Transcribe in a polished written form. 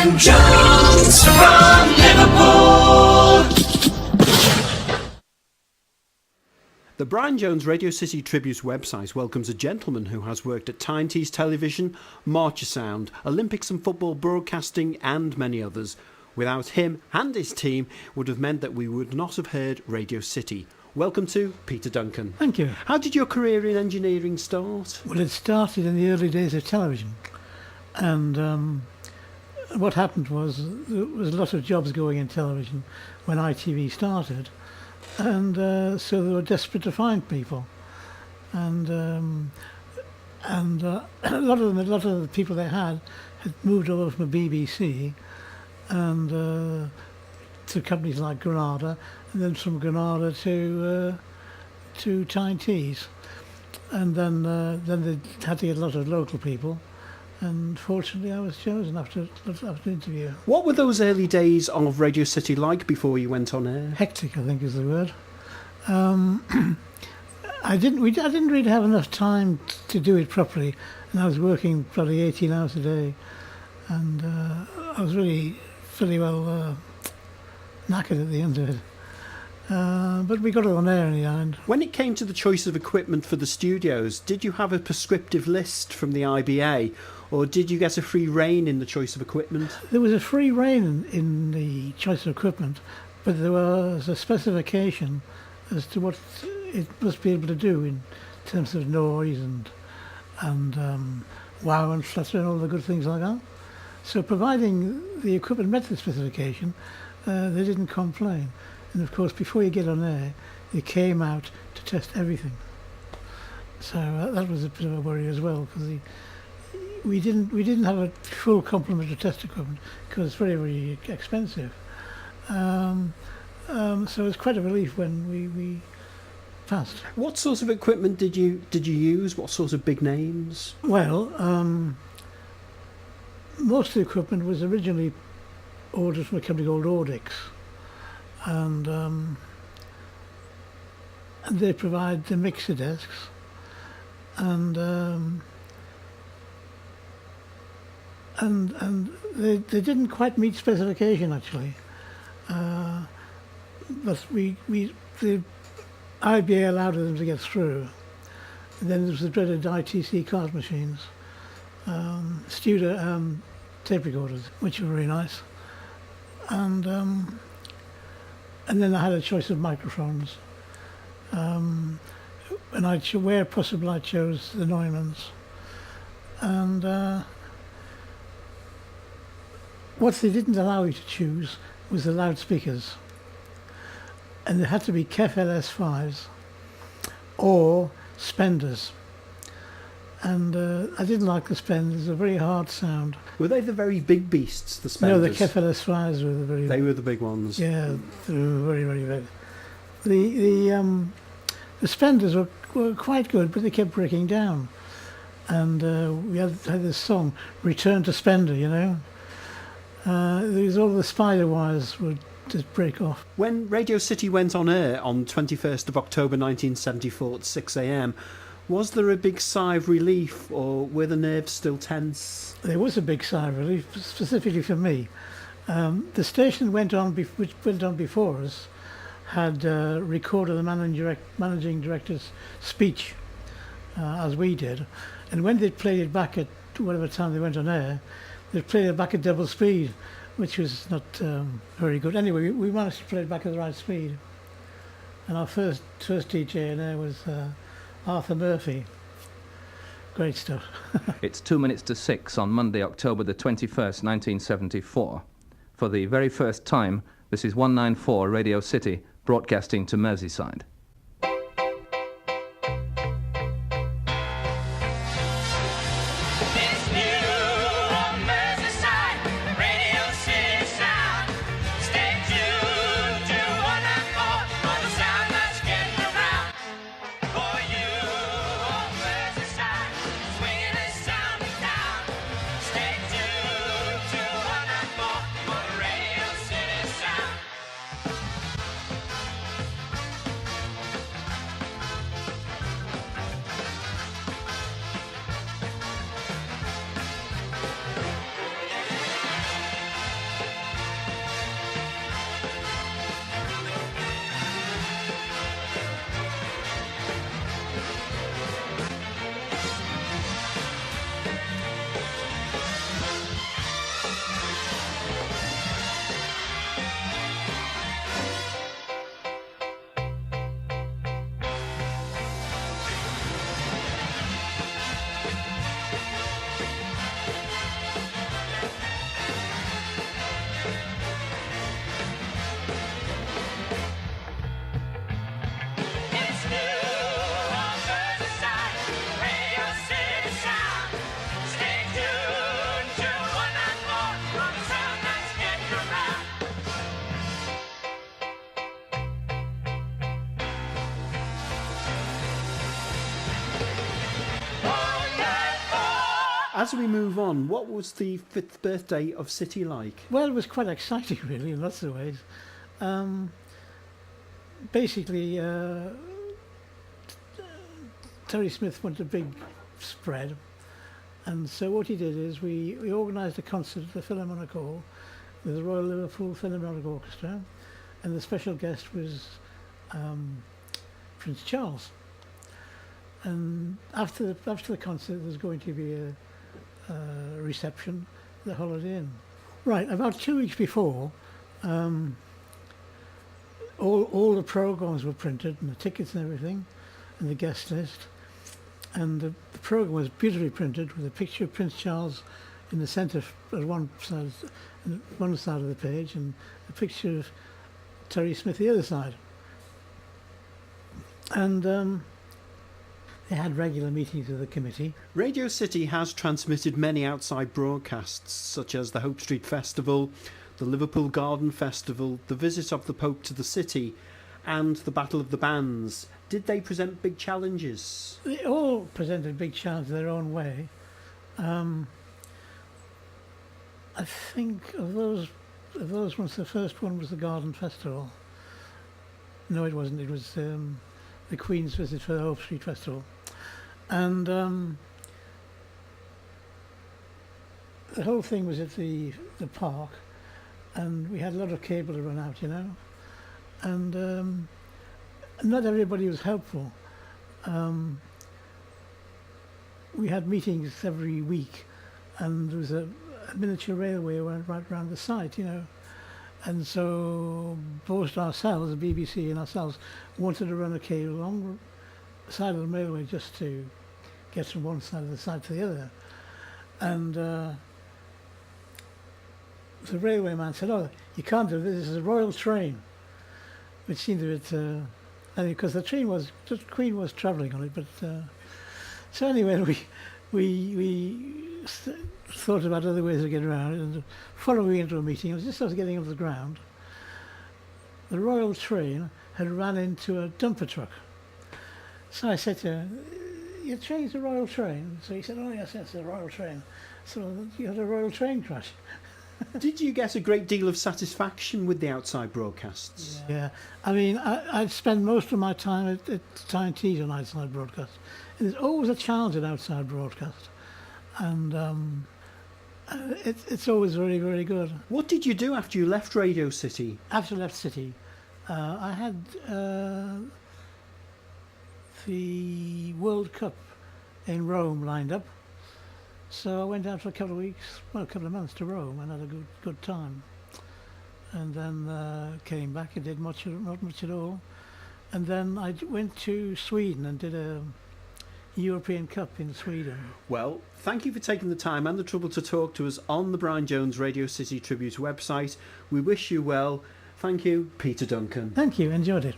Brian Jones from Liverpool. The Brian Jones Radio City Tributes website welcomes a gentleman who has worked at Tyne Tees Television, Marcher Sound, Olympics and Football Broadcasting and many others. Without him and his team would have meant that we would not have heard Radio City. Welcome to Peter Duncan. Thank you. How did your career in engineering start? Well, it started in the early days of television, and what happened was there was a lot of jobs going in television when ITV started, and so they were desperate to find people, and a lot of the people they had moved over from the BBC, and to companies like Granada, and then from Granada to Tyne Tees, and then they had to get a lot of local people. And fortunately, I was chosen after an interview. What were those early days of Radio City like before you went on air? Hectic, I think, is the word. I didn't really have enough time to do it properly, and I was working probably 18 hours a day, and I was really fairly well knackered at the end of it. But we got it on air in the end. When it came to the choice of equipment for the studios, did you have a prescriptive list from the IBA, or did you get a free rein in the choice of equipment? There was a free rein in the choice of equipment, but there was a specification as to what it must be able to do in terms of noise and wow and flutter and all the good things like that. So providing the equipment met the specification, they didn't complain. And of course, before you get on air, they came out to test everything. So that was a bit of a worry as well, because we didn't have a full complement of test equipment because it's very, very expensive. So it was quite a relief when we passed. What sort of equipment did you use? What sort of big names? Well, most of the equipment was originally ordered from a company called Audix. And they provide the mixer desks, and they didn't quite meet specification actually, but the IBA allowed them to get through. And then there was the dreaded ITC card machines, Studer tape recorders, which were very nice, and then I had a choice of microphones. And where possible, I chose the Neumanns. And what they didn't allow you to choose was the loudspeakers. And they had to be KEF LS5s or Spenders. And I didn't like the Spenders, a very hard sound. Were they the very big beasts, the Spenders? No, the KEF LS5s were the very... They were the big ones. Yeah, they were very, very big. The Spenders were quite good, but they kept breaking down. And we had this song, Return to Spender, you know. All the spider wires would just break off. When Radio City went on air on 21st of October 1974 at 6 a.m, was there a big sigh of relief, or were the nerves still tense? There was a big sigh of relief, specifically for me. The station which went on before us had recorded the managing director's speech, as we did. And when they played it back at whatever time they went on air, they played it back at double speed, which was not very good. Anyway, we managed to play it back at the right speed. And our first DJ in air was Arthur Murphy. Great stuff. It's 2 minutes to 6 on Monday, October the 21st, 1974. For the very first time, this is 194 Radio City, broadcasting to Merseyside. As we move on, what was the 5th birthday of City like? Well, it was quite exciting, really, in lots of ways. Basically, Terry Smith wanted a big spread, and so what he did is we organised a concert at the Philharmonic Hall with the Royal Liverpool Philharmonic Orchestra, and the special guest was Prince Charles. And after the concert, there's going to be a reception at the Holiday Inn. Right, about 2 weeks before, all the programmes were printed, and the tickets and everything, and the guest list. And the programme was beautifully printed with a picture of Prince Charles in the centre at one side of the page, and a picture of Terry Smith the other side. And they had regular meetings of the committee. Radio City has transmitted many outside broadcasts, such as the Hope Street Festival, the Liverpool Garden Festival, the visit of the Pope to the city, and the Battle of the Bands. Did they present big challenges? They all presented big challenges in their own way. I think of those ones, the first one was the Garden Festival. No, it wasn't. It was the Queen's visit for the Hope Street Festival. And the whole thing was at the park, and we had a lot of cable to run out, you know. And not everybody was helpful. We had meetings every week, and there was a miniature railway went right around the site, you know. And so both ourselves, the BBC and ourselves, wanted to run a cable along the side of the railway just to get from one side of the site to the other. And the railway man said, "Oh, you can't do this. This is a royal train," which seemed a bit, because the Queen was travelling on it. But so anyway, we thought about other ways to get around it, and following into a meeting, I was just getting off the ground. The royal train had run into a dumper truck. So I said to her, "Your train's a royal train?" So he said, "Oh yes, it's a royal train." So you had a royal train crash. Did you get a great deal of satisfaction with the outside broadcasts? Yeah, I mean, I'd spend most of my time at Tyne Tees on outside broadcast. And there's always a challenge in outside broadcast, and it's always very, very good. What did you do after you left Radio City? After I left City, I had the World Cup in Rome lined up. So I went out for a couple of months to Rome, and had a good time. And then came back and did not much at all. And then I went to Sweden and did a European Cup in Sweden. Well, thank you for taking the time and the trouble to talk to us on the Brian Jones Radio City Tribute website. We wish you well. Thank you, Peter Duncan. Thank you, enjoyed it.